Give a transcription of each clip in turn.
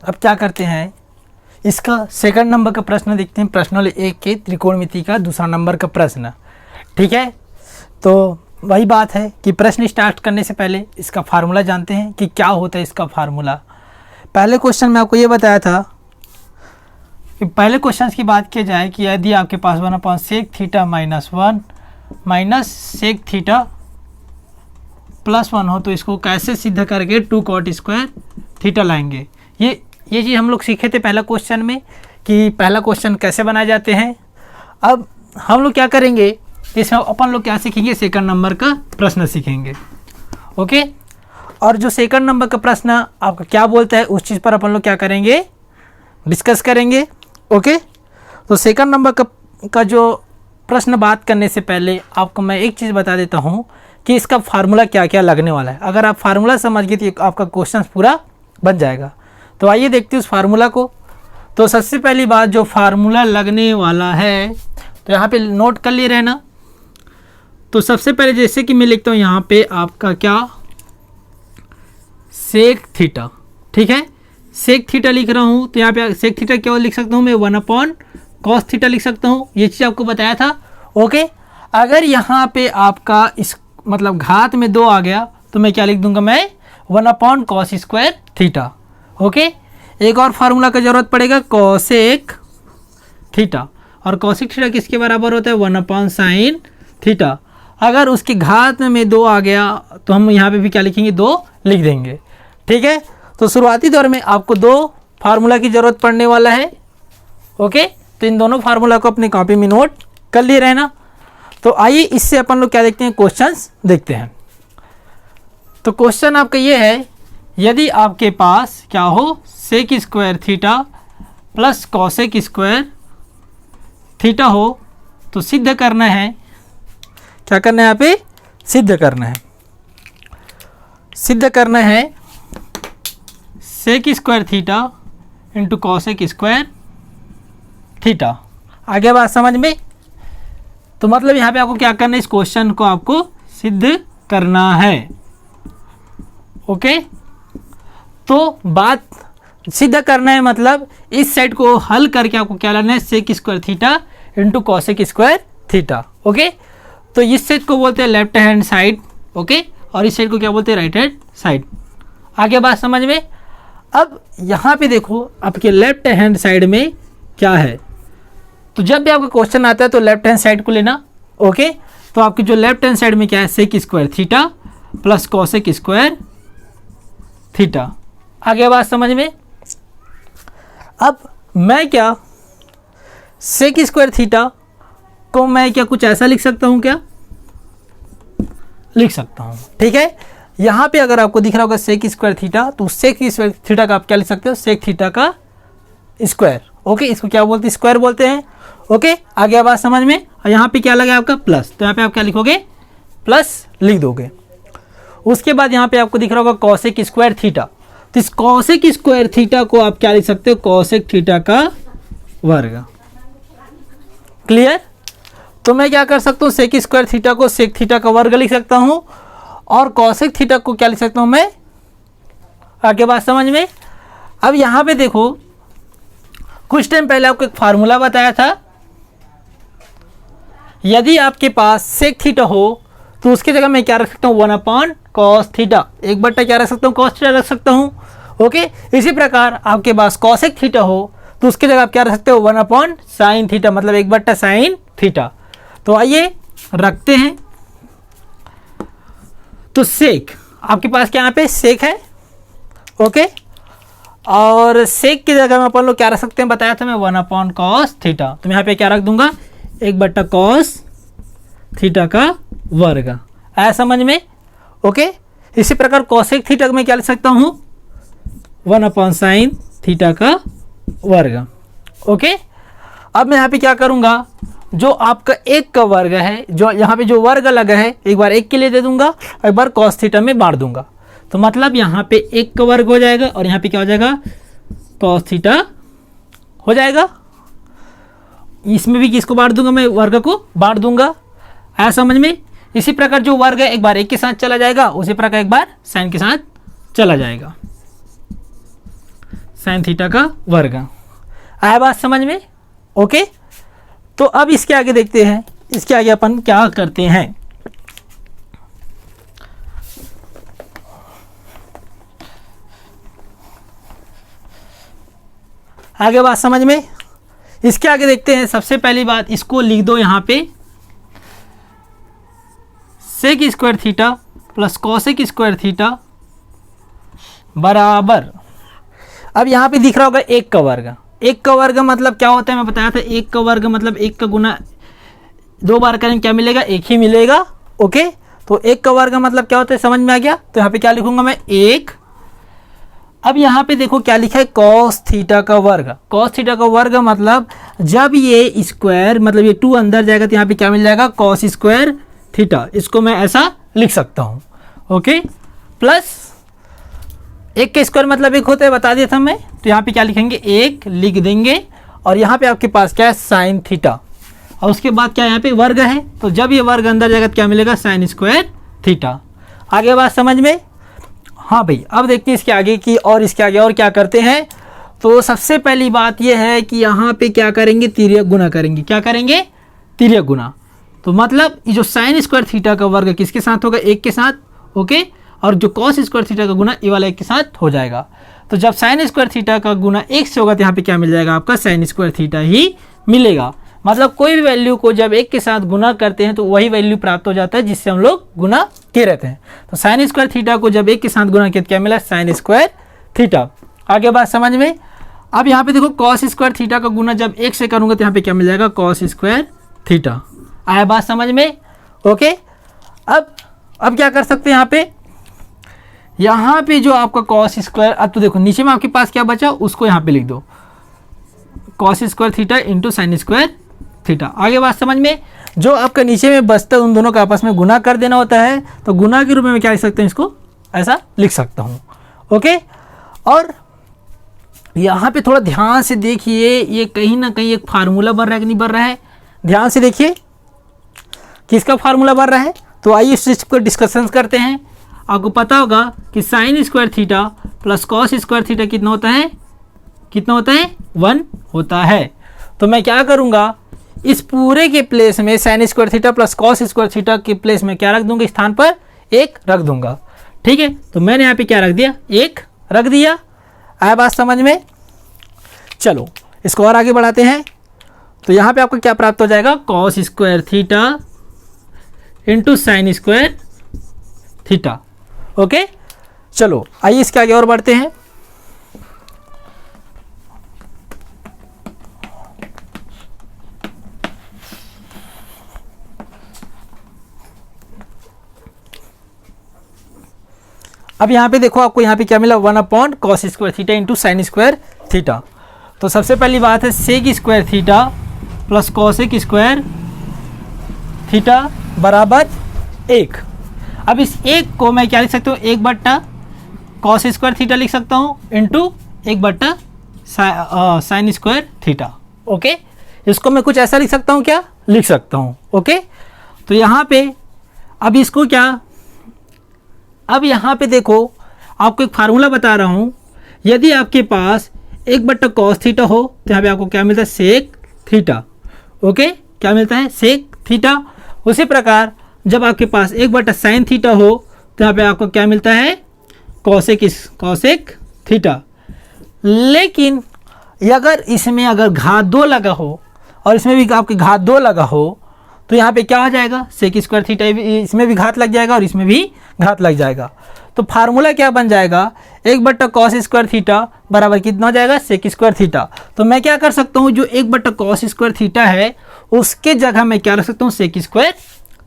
अब क्या करते हैं, इसका सेकंड नंबर का प्रश्न देखते हैं, प्रश्न नंबर 1 के त्रिकोणमिति का दूसरा नंबर का प्रश्न। ठीक है, तो वही बात है कि प्रश्न स्टार्ट करने से पहले इसका फार्मूला जानते हैं कि क्या होता है इसका फार्मूला। पहले क्वेश्चन में आपको ये बताया था कि पहले क्वेश्चन की बात की जाए कि यदि आपके पास 1/sec theta -1 minus sec theta +1 हो तो इसको कैसे सिद्ध करके 2 cot स्क्वायर थीटा लाएंगे। ये चीज़ हम लोग सीखे थे पहला क्वेश्चन में कि पहला क्वेश्चन कैसे बनाए जाते हैं। अब हम लोग क्या करेंगे, इसमें अपन लोग क्या सीखेंगे, सेकंड नंबर का प्रश्न सीखेंगे। ओके, और जो सेकंड नंबर का प्रश्न आपका क्या बोलता है उस चीज़ पर अपन लोग क्या करेंगे, डिस्कस करेंगे। ओके, तो सेकंड नंबर का जो प्रश्न बात करने से पहले आपको मैं एक चीज़ बता देता हूँ कि इसका फार्मूला क्या क्या लगने वाला है। अगर आप फार्मूला समझ गए तो आपका क्वेश्चन पूरा बन जाएगा। तो आइए देखते हैं उस फार्मूला को। तो सबसे पहली बात जो फार्मूला लगने वाला है तो यहाँ पे नोट कर लिए रहना। तो सबसे पहले जैसे कि मैं लिखता हूँ यहाँ पे आपका क्या, सेक थीटा। ठीक है, सेक थीटा लिख रहा हूँ तो यहाँ पे सेक थीटा क्या लिख सकता हूँ मैं, 1/cos थीटा लिख सकता हूँ। ये चीज़ आपको बताया था। ओके, अगर यहाँ पे आपका इस मतलब घात में 2 आ गया तो मैं क्या लिख दूंगा, मैं 1/cos स्क्वायर थीटा। ओके, एक और फार्मूला का जरूरत पड़ेगा, कोसेक थीटा। और कोसेक थीटा किसके बराबर होता है, 1/sin थीटा। अगर उसके घात में 2 आ गया तो हम यहाँ पे भी क्या लिखेंगे, 2 लिख देंगे। ठीक है, तो शुरुआती दौर में आपको 2 फार्मूला की ज़रूरत पड़ने वाला है। ओके, तो इन दोनों फार्मूला को अपनी कॉपी में नोट कर लिए रहना। तो आइए इससे अपन लोग क्या देखते हैं, क्वेश्चंस देखते हैं। तो क्वेश्चन आपका ये है, यदि आपके पास क्या हो, sec square theta plus cosec square theta हो तो सिद्ध करना है, क्या करना है यहाँ पे, सिद्ध करना है। सिद्ध करना है sec square theta into cosec square theta. आगे बात समझ में। तो मतलब यहाँ पे आपको क्या करना है, इस क्वेश्चन को आपको सिद्ध करना है। ओके, तो बात सिद्ध करना है मतलब इस साइड को हल करके आपको क्या लाना है, sec square theta into cosec square theta. Okay, तो इस साइड को बोलते हैं लेफ्ट हैंड साइड। ओके, और इस साइड को क्या बोलते हैं, राइट हैंड साइड। आगे बात समझ में। अब यहाँ पे देखो आपके लेफ्ट हैंड साइड में क्या है, तो जब भी आपका क्वेश्चन आता है तो लेफ्ट हैंड साइड को लेना। ओके, तो आपकी जो लेफ्ट हैंड साइड में क्या है, sec square theta plus cosec square theta. आगे बात समझ में। अब मैं क्या, सेक स्क्वायर थीटा को मैं क्या कुछ ऐसा लिख सकता हूँ, क्या लिख सकता हूँ। ठीक है, यहाँ पे अगर आपको दिख रहा होगा सेक स्क्वायर थीटा, तो सेक स्क्वायर थीटा का आप क्या लिख सकते हो, सेक थीटा का स्क्वायर। ओके, इसको क्या बोलते हैं, स्क्वायर बोलते हैं। ओके, आगे बात समझ में। और यहाँ पे क्या लगा आपका प्लस, तो यहाँ पे आप क्या लिखोगे, प्लस लिख दोगे। उसके बाद यहाँ पे आपको दिख रहा होगा कॉसेक स्क्वायर थीटा, तो इस कॉसेक स्क्वायर थीटा को आप क्या लिख सकते हो, कॉसेक थीटा का वर्ग। क्लियर। तो मैं क्या कर सकता हूँ, सेक स्क्वायर थीटा को सेक थीटा का वर्ग लिख सकता हूँ और कॉसेक थीटा को क्या लिख सकता हूँ मैं। आगे बात समझ में। अब यहाँ पे देखो कुछ टाइम पहले आपको एक फार्मूला बताया था, यदि आपके पास सेक थीटा हो तो उसकी जगह मैं क्या रख सकता हूँ, 1/cos थीटा, 1/, क्या रख सकता हूँ, cos थीटा रख सकता हूँ। ओके, इसी प्रकार आपके पास कॉसेक थीटा हो तो उसकी जगह आप क्या रख सकते हो, 1/sin थीटा, मतलब 1/sin थीटा। तो आइए रखते हैं। तो सेक आपके पास क्या यहाँ पे सेक है। ओके, और सेक की जगह में अपन लोग क्या रख सकते हैं, बताया था मैं 1/cos थीटा, तो मैं यहाँ पे क्या रख दूंगा, 1/cos थीटा का वर्ग। आया समझ में। ओके, इसी प्रकार कॉसेक थीटा में क्या लिख सकता हूँ, 1/sin थीटा का वर्ग। ओके, अब मैं यहाँ पे क्या करूँगा, जो आपका 1 का वर्ग है, जो यहाँ पे जो वर्ग लगा है, एक बार 1 के लिए दे दूंगा और एक बार cos थीटा में बांट दूंगा। तो मतलब यहाँ पे 1 का वर्ग हो जाएगा और यहाँ पे क्या हो जाएगा, cos थीटा हो जाएगा। इसमें भी किसको बांट दूंगा, मैं वर्ग को बांट दूंगा। आया समझ में। इसी प्रकार जो वर्ग है एक बार 1 के साथ चला जाएगा, उसी प्रकार एक बार साइन के साथ चला जाएगा। साइन थीटा का वर्ग। आया बात समझ में? ओके, तो अब इसके आगे देखते हैं, इसके आगे अपन क्या करते हैं। आगे बात समझ में? इसके आगे देखते हैं। सबसे पहली बात, इसको लिख दो यहाँ पे, sec square theta plus cosec square theta बराबर, अब यहाँ पे दिख रहा होगा एक का वर्ग। एक का वर्ग मतलब क्या होता है, मैं बताया था, एक का वर्ग मतलब एक का गुना दो बार करेंगे क्या मिलेगा, एक ही मिलेगा। ओके, तो एक का वर्ग मतलब क्या होता है, समझ में आ गया। तो यहाँ पे क्या लिखूंगा मैं, एक। अब यहाँ पे देखो क्या लिखा है, कॉस थीटा का वर्ग। कॉस थीटा का वर्ग मतलब जब ये स्क्वायर, मतलब ये 2 अंदर जाएगा तो यहाँ पे क्या मिल जाएगा, कॉस स्क्वायर थीटा। इसको मैं ऐसा लिख सकता हूँ। ओके, प्लस एक का स्क्वायर मतलब एक होता है, बता दिया था मैं। तो यहाँ पे क्या लिखेंगे, एक लिख देंगे, और यहाँ पे आपके पास क्या है, साइन थीटा, और उसके बाद क्या यहाँ पे वर्ग है। तो जब ये वर्ग अंदर जाएगा तो क्या मिलेगा, साइन स्क्वायर थीटा। आगे बात समझ में? हाँ भाई, अब देखते हैं इसके आगे की, और इसके आगे और क्या करते हैं। तो सबसे पहली बात यह है कि यहाँ पे क्या करेंगे, तिर्यक गुना करेंगे। क्या करेंगे, तिर्यक गुना। तो मतलब ये जो साइन स्क्वायर थीटा का वर्ग किसके साथ होगा, एक के साथ। ओके, और जो कॉस स्क्वायर थीटा का गुना ये वाला एक के साथ हो जाएगा। तो जब साइन स्क्वायर थीटा का गुना एक से होगा तो यहाँ पे क्या मिल जाएगा, आपका साइन स्क्वायर थीटा ही मिलेगा। मतलब कोई भी वैल्यू को जब एक के साथ गुना करते हैं तो वही वैल्यू प्राप्त हो जाता है जिससे हम लोग गुना किए रहते हैं। तो साइन स्क्वायर थीटा को जब एक के साथ गुना किया तो क्या मिला, साइन स्क्वायर थीटा। आगे बात समझ में? अब यहाँ पे देखो, कॉस स्क्वायर थीटा का गुना जब एक से करूँगा तो यहाँ पे क्या मिल जाएगा, कॉस स्क्वायर थीटा। आया बात समझ में? ओके, अब क्या कर सकते हैं, यहाँ पे जो आपका कॉस स्क्वायर, अब तो देखो नीचे में आपके पास क्या बचा, उसको यहाँ पे लिख दो, cos square theta into sine square theta. आगे बात समझ में? जो आपका नीचे में बचता है उन दोनों का आपस में गुना कर देना होता है। तो गुना के रूप में क्या लिख सकते हैं, इसको ऐसा लिख सकता हूँ। ओके, और यहाँ पे थोड़ा ध्यान से देखिए, ये कहीं ना कहीं एक फार्मूला बन रहा है कि नहीं बन रहा है, ध्यान से देखिए किसका फार्मूला बन रहा है। तो आइए इस चीज़ को डिस्कशन करते हैं। आपको पता होगा कि sign square theta plus cos square theta कितना होता है, कितना होता है, 1 होता है। तो मैं क्या करूँगा, इस पूरे के प्लेस में sign square theta plus cos square theta के प्लेस में क्या रख दूंगा, स्थान पर 1 रख दूंगा। ठीक है, तो मैंने यहाँ पे क्या रख दिया, 1 रख दिया। आया बात समझ में? चलो इसको और आगे बढ़ाते हैं। तो यहाँ पे आपको क्या प्राप्त हो जाएगा, cos square theta into sine square theta. Okay, चलो आइए इसके आगे और बढ़ते हैं। अब यहाँ पे देखो, आपको यहाँ पे क्या मिला, 1 cos square theta into sine square theta. तो सबसे पहली बात है, sec square theta plus cosec square theta बराबर 1। अब इस 1 को मैं क्या लिख सकता हूँ, 1 कॉस स्क्वायर थीटा लिख सकता हूँ into 1 sign square theta. Okay, इसको मैं कुछ ऐसा लिख सकता हूँ, क्या लिख सकता हूँ। ओके, तो यहाँ पे अब इसको क्या, अब यहाँ पे देखो आपको एक फार्मूला बता रहा हूँ। यदि आपके पास 1 कॉस थीटा हो तो यहाँ पे आपको क्या मिलता है, सेक थीटा। ओके, क्या मिलता है, सेक थीटा। उसी प्रकार जब आपके पास 1 साइन थीटा हो तो यहाँ पे आपको क्या मिलता है, कॉसेक थीटा। लेकिन अगर इसमें अगर घात 2 लगा हो और इसमें भी आपके घात 2 लगा हो तो यहाँ पे क्या हो जाएगा, सेक स्क्वायर थीटा, इसमें भी घात लग जाएगा और इसमें भी घात लग जाएगा। तो फार्मूला क्या बन जाएगा, 1 कॉस स्क्वायर थीटा बराबर कितना हो जाएगा, सेक स्क्वायर थीटा। तो मैं क्या कर सकता हूँ, जो 1 कॉस स्क्वायर थीटा है उसके जगह मैं क्या रख सकता हूँ, सेक स्क्वायर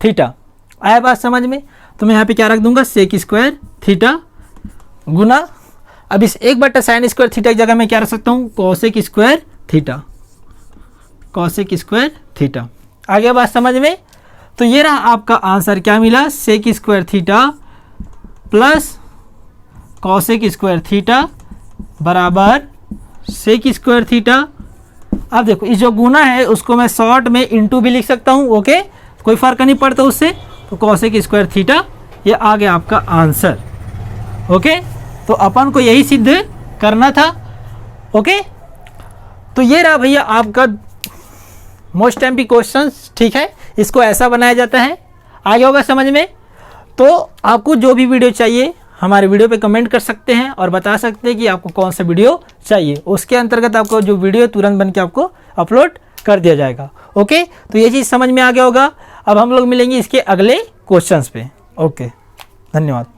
थीटा। आया बात समझ में? तो मैं यहाँ पे क्या रख दूंगा, सेक स्क्वायर थीटा गुना, अब इस 1 साइन स्क्वायर थीटा की जगह मैं क्या रख सकता हूँ, cosec square theta, cosec square theta. आगे बात समझ में? तो ये रहा आपका आंसर, क्या मिला, sec square theta plus cosec square theta बराबर सेक स्क्वायर थीटा। अब देखो इस जो गुना है उसको मैं शॉर्ट में इंटू भी लिख सकता हूँ। ओके, कोई फर्क नहीं पड़ता उससे। तो कॉसेक स्क्वायर थीटा, ये आ गया आपका आंसर। ओके, तो अपन को यही सिद्ध करना था। ओके, तो ये रहा भैया आपका मोस्ट एमपी क्वेश्चंस, ठीक है। इसको ऐसा बनाया जाता है, आगे होगा समझ में। तो आपको जो भी वीडियो चाहिए हमारे वीडियो पे कमेंट कर सकते हैं और बता सकते हैं कि आपको कौन सा वीडियो चाहिए, उसके अंतर्गत आपको जो वीडियो तुरंत बन के आपको अपलोड कर दिया जाएगा। ओके, तो ये चीज़ समझ में आ गया होगा। अब हम लोग मिलेंगे इसके अगले क्वेश्चंस पे। ओके, धन्यवाद।